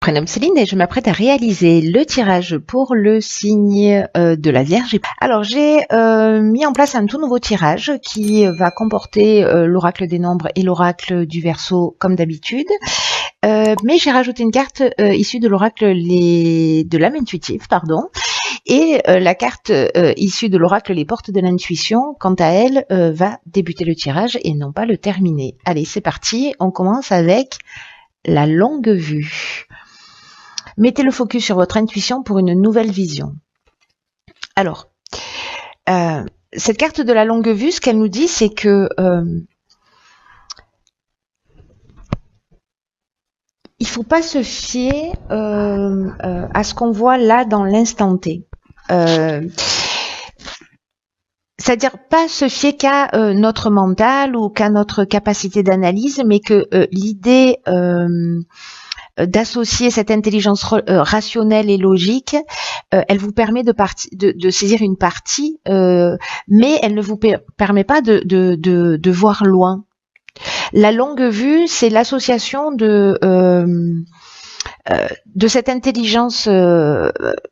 Prénom Céline et je m'apprête à réaliser le tirage pour le signe de la Vierge. Alors j'ai mis en place un tout nouveau tirage qui va comporter l'oracle des nombres et l'oracle du Verseau comme d'habitude. Mais j'ai rajouté une carte issue de l'oracle de l'âme intuitive, pardon. Et la carte issue de l'oracle les portes de l'intuition, quant à elle, va débuter le tirage et non pas le terminer. Allez, c'est parti. On commence avec la longue vue. Mettez le focus sur votre intuition pour une nouvelle vision. Alors, cette carte de la longue vue, ce qu'elle nous dit, c'est que il faut pas se fier à ce qu'on voit là dans l'instant T. C'est-à-dire pas se fier qu'à notre mental ou qu'à notre capacité d'analyse, mais que l'idée d'associer cette intelligence rationnelle et logique, elle vous permet de saisir une partie, mais elle ne vous permet pas de voir loin. La longue vue, c'est l'association de cette intelligence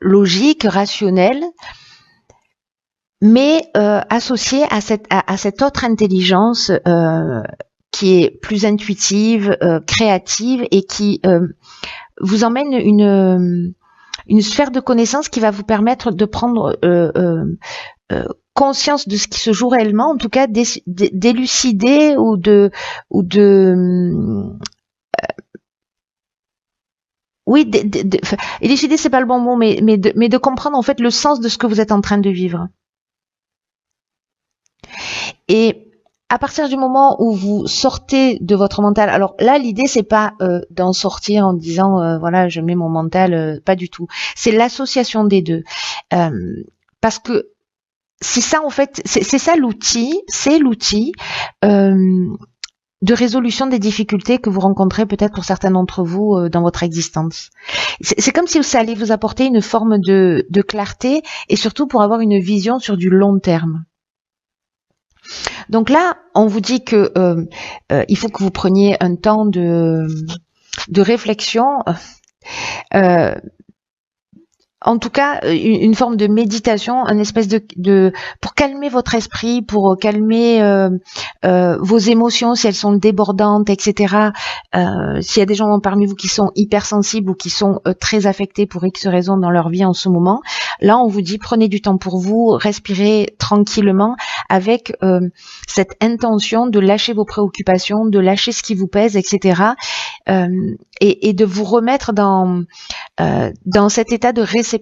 logique, rationnelle, mais associée à cette autre intelligence qui est plus intuitive, créative et qui vous emmène une sphère de connaissance qui va vous permettre de prendre conscience de ce qui se joue réellement, en tout cas d'élucider ou de oui, élucider c'est pas le bon mot, mais de comprendre en fait le sens de ce que vous êtes en train de vivre. Et à partir du moment où vous sortez de votre mental, alors là l'idée c'est pas d'en sortir en disant voilà je mets mon mental, pas du tout. C'est l'association des deux, parce que c'est ça en fait, c'est ça l'outil, c'est l'outil de résolution des difficultés que vous rencontrez peut-être pour certains d'entre vous dans votre existence. C'est comme si ça allait vous apporter une forme de clarté et surtout pour avoir une vision sur du long terme. Donc là, on vous dit que il faut que vous preniez un temps de réflexion, en tout cas une forme de méditation, une espèce de pour calmer votre esprit, pour calmer vos émotions si elles sont débordantes, etc. S'il y a des gens parmi vous qui sont hypersensibles ou qui sont très affectés pour X raisons dans leur vie en ce moment, là on vous dit prenez du temps pour vous, respirez tranquillement avec cette intention de lâcher vos préoccupations, de lâcher ce qui vous pèse, etc. Et de vous remettre dans cet état de réception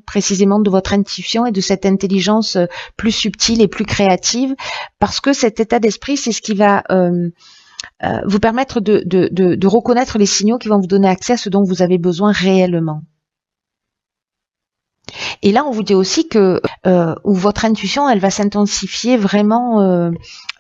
précisément de votre intuition et de cette intelligence plus subtile et plus créative, parce que cet état d'esprit, c'est ce qui va vous permettre de reconnaître les signaux qui vont vous donner accès à ce dont vous avez besoin réellement. Et là, on vous dit aussi que où votre intuition, elle va s'intensifier vraiment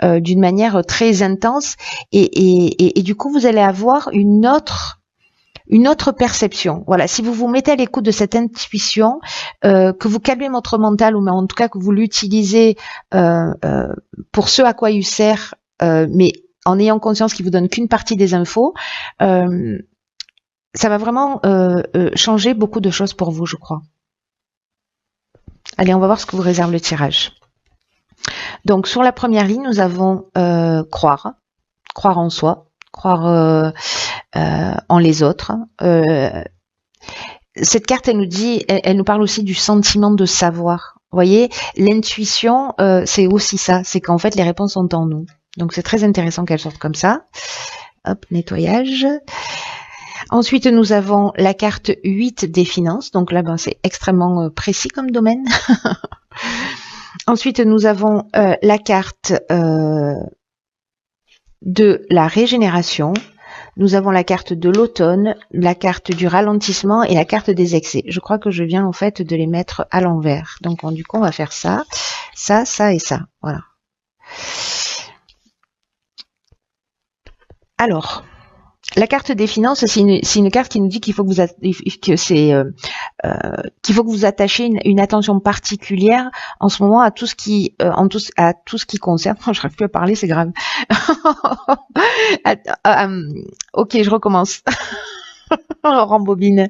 d'une manière très intense, et du coup, vous allez avoir une autre perception. Voilà, si vous vous mettez à l'écoute de cette intuition, que vous calmez votre mental, ou en tout cas que vous l'utilisez pour ce à quoi il sert, mais en ayant conscience qu'il vous donne qu'une partie des infos, ça va vraiment changer beaucoup de choses pour vous, je crois. Allez, on va voir ce que vous réserve le tirage. Donc, sur la première ligne, nous avons croire en soi, croire en les autres. Cette carte, elle nous dit, elle nous parle aussi du sentiment de savoir. Vous voyez, l'intuition, c'est aussi ça, c'est qu'en fait, les réponses sont en nous. Donc, c'est très intéressant qu'elle sorte comme ça. Hop, nettoyage. Ensuite, nous avons la carte 8 des finances. Donc là, c'est extrêmement précis comme domaine. Ensuite, nous avons la carte de la régénération. Nous avons la carte de l'automne, la carte du ralentissement et la carte des excès. Je crois que je viens en fait de les mettre à l'envers. Donc du coup, on va faire ça, ça, ça et ça. Voilà. Alors, la carte des finances, c'est une carte qui nous dit qu'il faut que vous attachiez une attention particulière en ce moment à tout ce qui concerne. Je n'arrive plus à parler, c'est grave. Ok, je recommence. On rembobine.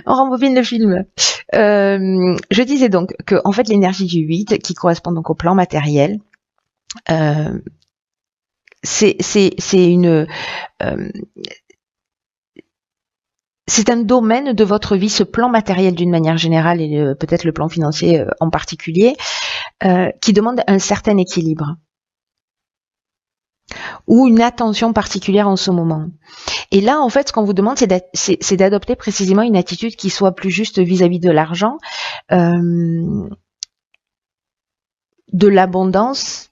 On rembobine le film. Je disais donc que, en fait, l'énergie du 8, qui correspond donc au plan matériel, c'est une... c'est un domaine de votre vie, ce plan matériel d'une manière générale et peut-être le plan financier en particulier, qui demande un certain équilibre ou une attention particulière en ce moment. Et là, en fait, ce qu'on vous demande, c'est d'adopter précisément une attitude qui soit plus juste vis-à-vis de l'argent, de l'abondance,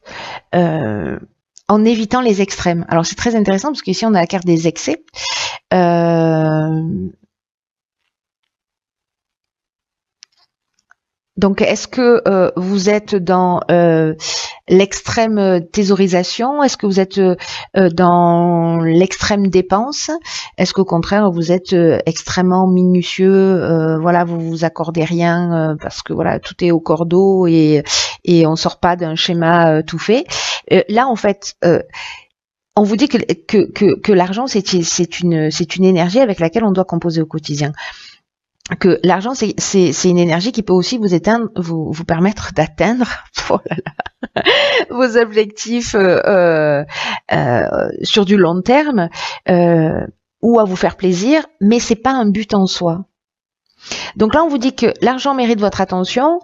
en évitant les extrêmes. Alors, c'est très intéressant parce qu'ici, on a la carte des excès. Donc, est-ce que vous êtes dans l'extrême thésaurisation? Est-ce que vous êtes dans l'extrême dépense? Est-ce qu'au contraire, vous êtes extrêmement minutieux? Voilà, vous vous accordez rien parce que voilà, tout est au cordeau et on sort pas d'un schéma tout fait. Là, en fait, on vous dit que l'argent, c'est une énergie avec laquelle on doit composer au quotidien. Que l'argent, c'est une énergie qui peut aussi vous permettre d'atteindre oh là là, vos objectifs sur du long terme ou à vous faire plaisir, mais c'est pas un but en soi. Donc là, on vous dit que l'argent mérite votre attention,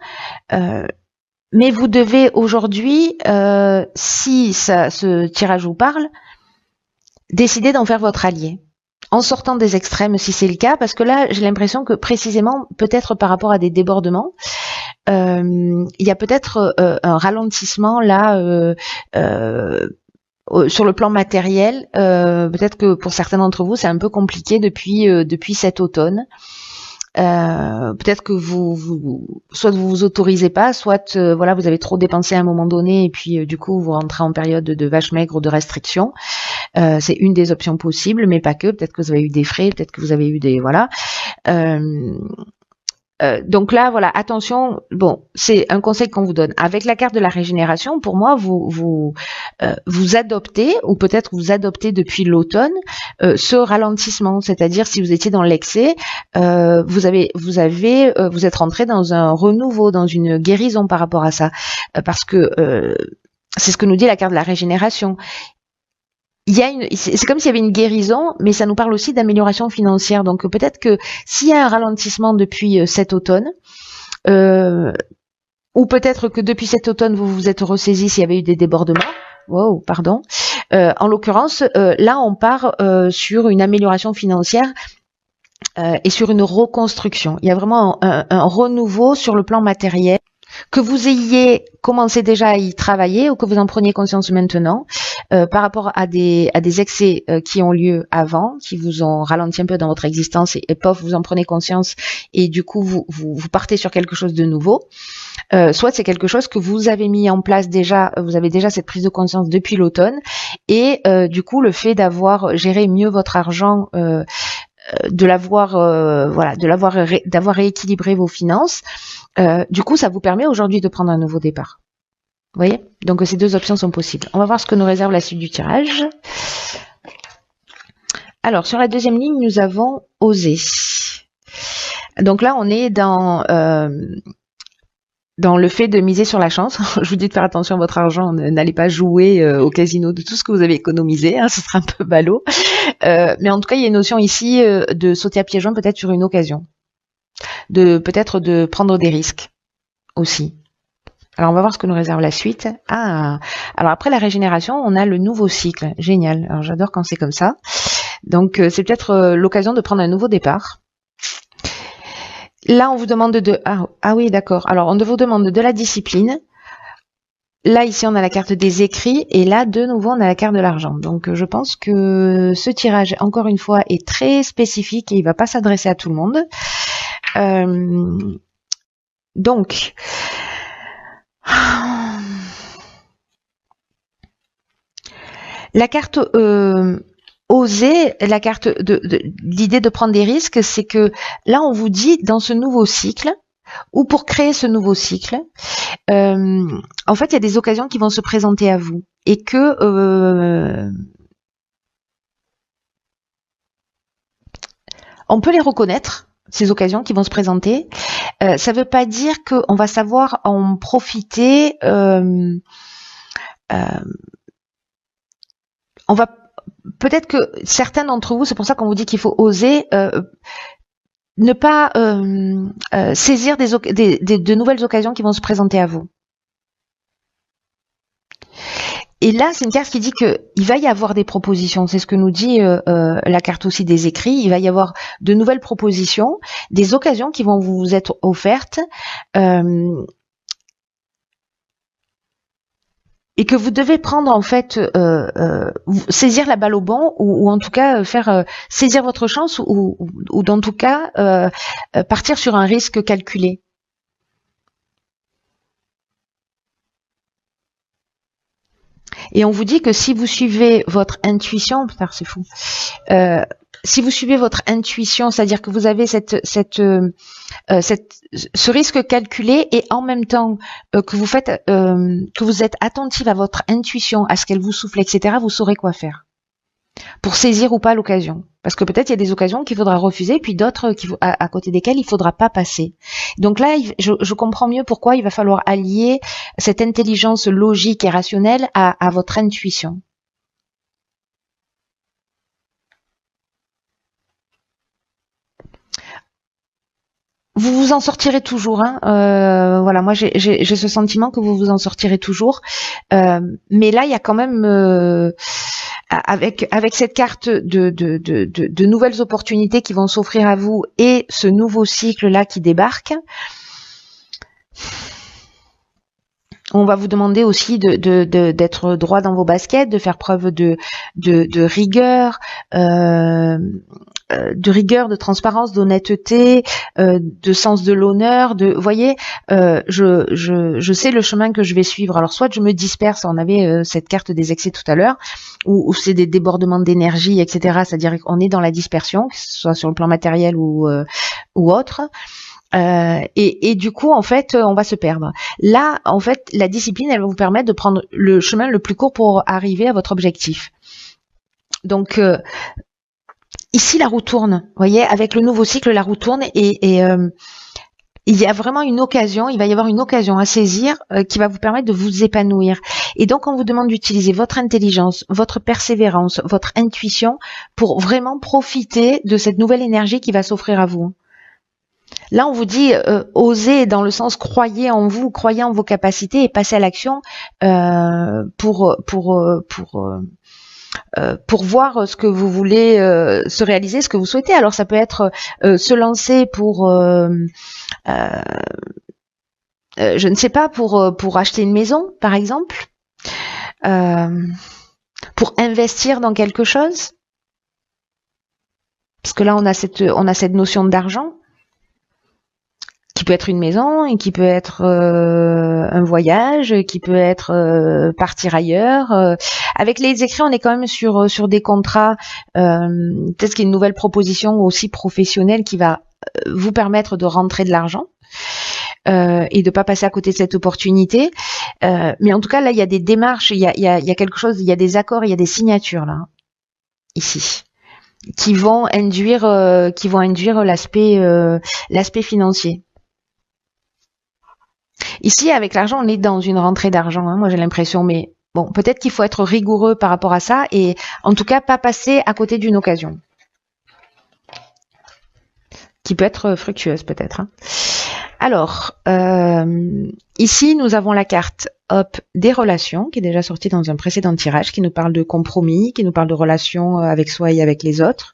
mais vous devez aujourd'hui, si ce tirage vous parle, décider d'en faire votre allié. En sortant des extrêmes si c'est le cas, parce que là j'ai l'impression que précisément, peut-être par rapport à des débordements, il y a peut-être un ralentissement là sur le plan matériel. Peut-être que pour certains d'entre vous c'est un peu compliqué depuis cet automne. Peut-être que soit vous vous autorisez pas, soit voilà, vous avez trop dépensé à un moment donné et puis du coup vous rentrez en période de vache maigre ou de restriction. C'est une des options possibles, mais pas que. Peut-être que vous avez eu des frais, peut-être que vous avez eu des voilà. Donc là, voilà, attention. Bon, c'est un conseil qu'on vous donne. Avec la carte de la régénération, pour moi, vous adoptez, ou peut-être vous adoptez depuis l'automne, ce ralentissement. C'est-à-dire, si vous étiez dans l'excès, vous êtes rentré dans un renouveau, dans une guérison par rapport à ça, parce que c'est ce que nous dit la carte de la régénération. C'est comme s'il y avait une guérison, mais ça nous parle aussi d'amélioration financière. Donc peut-être que s'il y a un ralentissement depuis cet automne, ou peut-être que depuis cet automne vous vous êtes ressaisi s'il y avait eu des débordements. Wow, pardon. En l'occurrence, là on part sur une amélioration financière et sur une reconstruction. Il y a vraiment un renouveau sur le plan matériel. Que vous ayez commencé déjà à y travailler ou que vous en preniez conscience maintenant par rapport à des excès qui ont lieu avant, qui vous ont ralenti un peu dans votre existence et pof, vous en prenez conscience et du coup vous partez sur quelque chose de nouveau. Soit c'est quelque chose que vous avez mis en place déjà, vous avez déjà cette prise de conscience depuis l'automne et du coup le fait d'avoir géré mieux votre argent, d'avoir rééquilibré vos finances, du coup ça vous permet aujourd'hui de prendre un nouveau départ. Vous voyez? Donc ces deux options sont possibles. On va voir ce que nous réserve la suite du tirage. Alors sur la deuxième ligne, nous avons osé. Donc là on est dans le fait de miser sur la chance. Je vous dis de faire attention à votre argent, n'allez pas jouer au casino de tout ce que vous avez économisé, hein, ce sera un peu ballot. Mais en tout cas, il y a une notion ici de sauter à pieds joints peut-être sur une occasion. Peut-être de prendre des risques aussi. Alors on va voir ce que nous réserve la suite. Alors après la régénération, on a le nouveau cycle. Génial. Alors j'adore quand c'est comme ça. Donc c'est peut-être l'occasion de prendre un nouveau départ. Là, on vous demande ah oui, d'accord. Alors, on vous demande de la discipline. Là, ici, on a la carte des écrits. Et là, de nouveau, on a la carte de l'argent. Donc, je pense que ce tirage, encore une fois, est très spécifique et il ne va pas s'adresser à tout le monde. Donc, la carte... oser, la carte l'idée de prendre des risques, c'est que là on vous dit dans ce nouveau cycle ou pour créer ce nouveau cycle, en fait il y a des occasions qui vont se présenter à vous et que on peut les reconnaître, ces occasions qui vont se présenter. Ça ne veut pas dire qu'on va savoir en profiter. On va peut-être que certains d'entre vous, c'est pour ça qu'on vous dit qu'il faut oser ne pas saisir de nouvelles occasions qui vont se présenter à vous. Et là, c'est une carte qui dit que il va y avoir des propositions. C'est ce que nous dit la carte aussi des écrits. Il va y avoir de nouvelles propositions, des occasions qui vont vous être offertes. Et que vous devez prendre en fait, saisir la balle au bon, ou en tout cas faire saisir votre chance, ou dans tout cas partir sur un risque calculé. Et on vous dit que si vous suivez votre intuition, putain c'est fou, si vous suivez votre intuition, c'est-à-dire que vous avez ce risque calculé, et en même temps que vous êtes attentive à votre intuition, à ce qu'elle vous souffle, etc., vous saurez quoi faire pour saisir ou pas l'occasion. Parce que peut-être il y a des occasions qu'il faudra refuser, puis d'autres à côté desquelles il faudra pas passer. Donc là, je comprends mieux pourquoi il va falloir allier cette intelligence logique et rationnelle à votre intuition. Vous vous en sortirez toujours, hein. Voilà, moi j'ai ce sentiment que vous vous en sortirez toujours. Mais là, il y a quand même avec cette carte de nouvelles opportunités qui vont s'offrir à vous, et ce nouveau cycle là qui débarque. On va vous demander aussi d'être droit dans vos baskets, de faire preuve de rigueur, de transparence, d'honnêteté, de sens de l'honneur. Vous voyez, je sais le chemin que je vais suivre. Alors soit je me disperse, on avait cette carte des excès tout à l'heure, où c'est des débordements d'énergie, etc. C'est-à-dire qu'on est dans la dispersion, que ce soit sur le plan matériel ou autre. Et du coup, en fait, on va se perdre. Là, en fait, la discipline, elle va vous permettre de prendre le chemin le plus court pour arriver à votre objectif. Donc, ici, la roue tourne. Vous voyez, avec le nouveau cycle, la roue tourne, et il y a vraiment une occasion, il va y avoir une occasion à saisir qui va vous permettre de vous épanouir. Et donc, on vous demande d'utiliser votre intelligence, votre persévérance, votre intuition pour vraiment profiter de cette nouvelle énergie qui va s'offrir à vous. Là, on vous dit osez, dans le sens croyez en vous, croyez en vos capacités et passez à l'action pour voir ce que vous voulez se réaliser, ce que vous souhaitez. Alors, ça peut être se lancer pour, je ne sais pas, pour acheter une maison, par exemple, pour investir dans quelque chose, parce que là, on a cette notion d'argent, qui peut être une maison, et qui peut être un voyage, qui peut être partir ailleurs. Avec les écrits, on est quand même sur des contrats. Peut-être qu'il y a une nouvelle proposition aussi professionnelle qui va vous permettre de rentrer de l'argent et de pas passer à côté de cette opportunité. Mais en tout cas, là, il y a des démarches, il y a quelque chose, il y a des accords, il y a des signatures là, ici, qui vont induire l'aspect financier. Ici, avec l'argent, on est dans une rentrée d'argent, hein, moi j'ai l'impression, mais bon, peut-être qu'il faut être rigoureux par rapport à ça, et en tout cas pas passer à côté d'une occasion qui peut être fructueuse peut-être, hein. Alors, ici nous avons la carte des relations, qui est déjà sortie dans un précédent tirage, qui nous parle de compromis, qui nous parle de relations avec soi et avec les autres.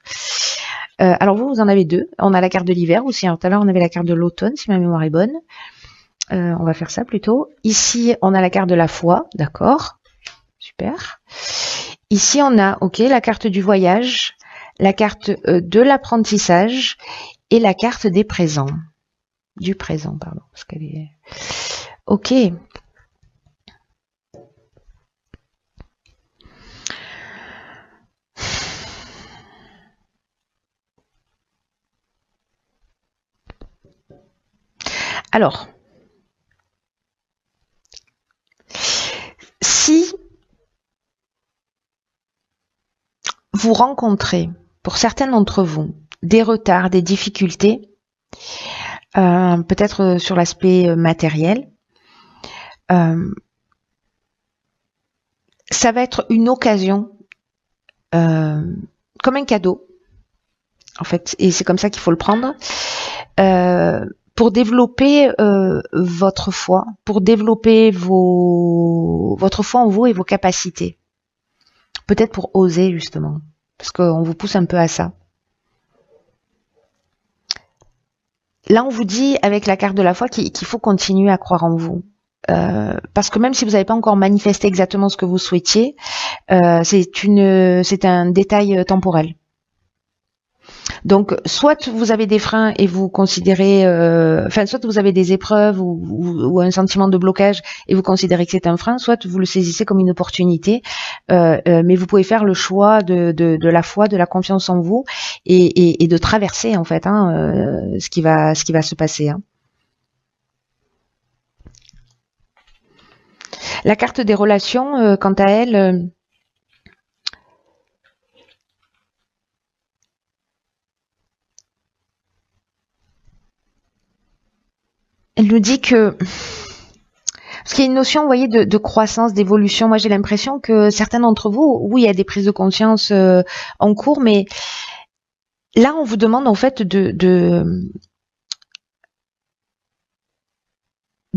Alors vous en avez deux. On a la carte de l'hiver aussi, alors tout à l'heure on avait la carte de l'automne, si ma mémoire est bonne. On va faire ça plutôt. Ici, on a la carte de la foi, d'accord, super. Ici, on a, la carte du voyage, la carte de l'apprentissage et la carte des présents. Du présent, pardon, parce qu'elle est... Ok. Alors, si vous rencontrez, pour certains d'entre vous, des retards, des difficultés, peut-être sur l'aspect matériel. Ça va être une occasion, comme un cadeau, en fait, et c'est comme ça qu'il faut le prendre, pour développer votre foi, pour développer votre foi en vous et vos capacités. Peut-être pour oser, justement, parce qu'on vous pousse un peu à ça. Là, on vous dit, avec la carte de la foi, qu'il faut continuer à croire en vous. Parce que même si vous n'avez pas encore manifesté exactement ce que vous souhaitiez, c'est un détail temporel. Donc, soit vous avez des freins et vous considérez, soit vous avez des épreuves ou un sentiment de blocage et vous considérez que c'est un frein, soit vous le saisissez comme une opportunité, mais vous pouvez faire le choix de la foi, de la confiance en vous et de traverser en fait ce qui va se passer. La carte des relations, quant à elle, elle nous dit que parce qu'il y a une notion, vous voyez, de croissance, d'évolution. Moi, j'ai l'impression que certains d'entre vous, oui, il y a des prises de conscience en cours, mais là, on vous demande en fait de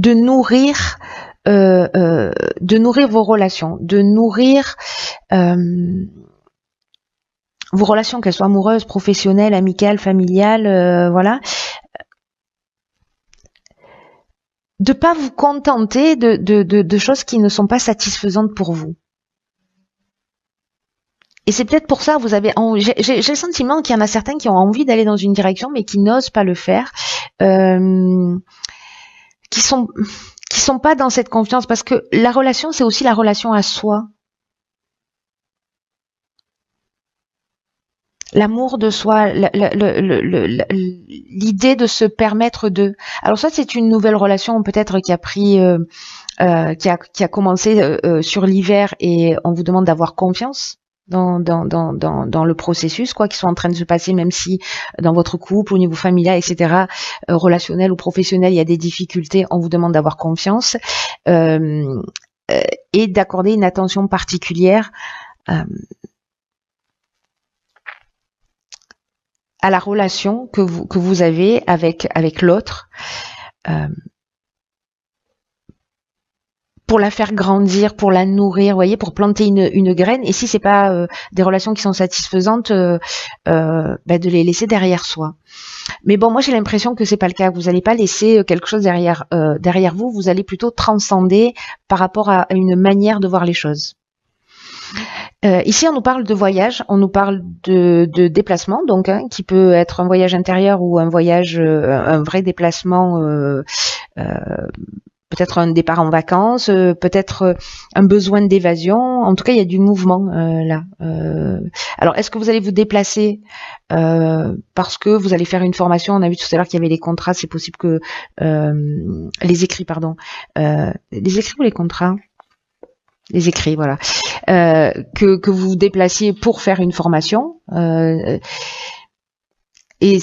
nourrir vos relations, de nourrir vos relations, qu'elles soient amoureuses, professionnelles, amicales, familiales, voilà. De pas vous contenter de choses qui ne sont pas satisfaisantes pour vous. Et c'est peut-être pour ça vous avez j'ai le sentiment qu'il y en a certains qui ont envie d'aller dans une direction mais qui n'osent pas le faire, qui sont pas dans cette confiance, parce que la relation, c'est aussi la relation à soi. L'amour de soi, l'idée de se permettre de. Alors soit c'est une nouvelle relation peut-être qui a pris, qui a commencé sur l'hiver et on vous demande d'avoir confiance dans le processus, quoi, qui sont en train de se passer, même si dans votre couple, au niveau familial, etc., relationnel ou professionnel, il y a des difficultés, on vous demande d'avoir confiance et d'accorder une attention particulière à la relation que vous avez avec l'autre, pour la faire grandir, pour la nourrir, vous voyez, pour planter une graine. Et si c'est pas des relations qui sont satisfaisantes, de les laisser derrière soi. Mais bon, moi j'ai l'impression que c'est pas le cas. Vous n'allez pas laisser quelque chose derrière vous. Vous allez plutôt transcender par rapport à une manière de voir les choses. Ici, on nous parle de voyage, on nous parle de déplacement, donc qui peut être un voyage intérieur ou un voyage, un vrai déplacement, peut-être un départ en vacances, peut-être un besoin d'évasion. En tout cas, il y a du mouvement là. Alors, est-ce que vous allez vous déplacer parce que vous allez faire une formation? On a vu tout à l'heure qu'il y avait les contrats. C'est possible que les écrits, pardon, les écrits ou les contrats? Les écrits, voilà. Que vous vous déplaciez pour faire une formation. Et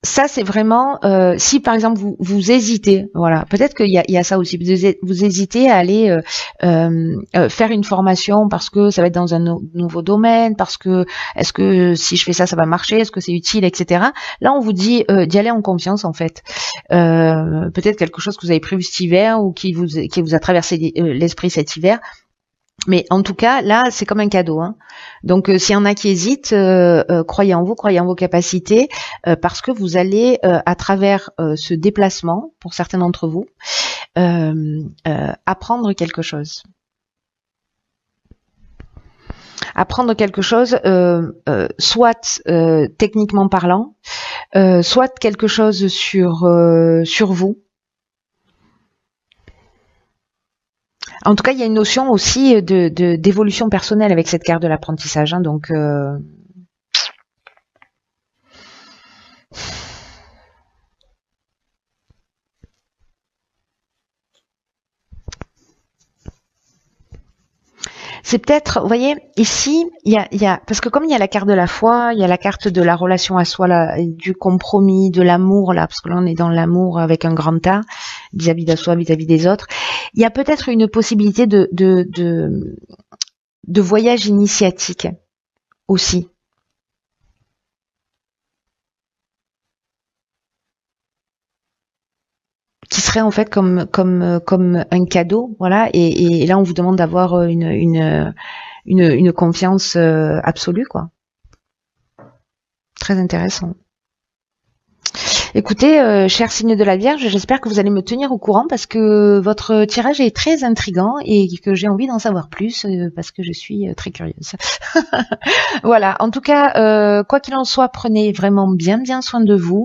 c'est vraiment si par exemple vous hésitez, voilà, peut-être qu'il y a ça aussi, vous hésitez à aller faire une formation parce que ça va être dans un nouveau domaine, parce que est-ce que si je fais ça va marcher, est-ce que c'est utile, etc. Là on vous dit d'y aller en confiance en fait. Peut-être quelque chose que vous avez prévu cet hiver ou qui vous a traversé l'esprit cet hiver. Mais en tout cas, là, c'est comme un cadeau. Donc, s'il y en a qui hésitent, croyez en vous, croyez en vos capacités, parce que vous allez, à travers ce déplacement, pour certains d'entre vous, apprendre quelque chose. Apprendre quelque chose, soit techniquement parlant, soit quelque chose sur vous. En tout cas, il y a une notion aussi d'évolution personnelle avec cette carte de l'apprentissage. Donc, c'est peut-être, vous voyez, ici, parce que comme il y a la carte de la foi, il y a la carte de la relation à soi, là, du compromis, de l'amour, là, parce que là, on est dans l'amour avec un grand A, vis-à-vis de soi, vis-à-vis des autres. Il y a peut-être une possibilité de voyage initiatique aussi. Qui serait en fait comme un cadeau, voilà. Et là, on vous demande d'avoir une confiance absolue, quoi. Très intéressant. Écoutez, cher signe de la Vierge, j'espère que vous allez me tenir au courant parce que votre tirage est très intriguant et que j'ai envie d'en savoir plus parce que je suis très curieuse. Voilà. En tout cas, quoi qu'il en soit, prenez vraiment bien soin de vous.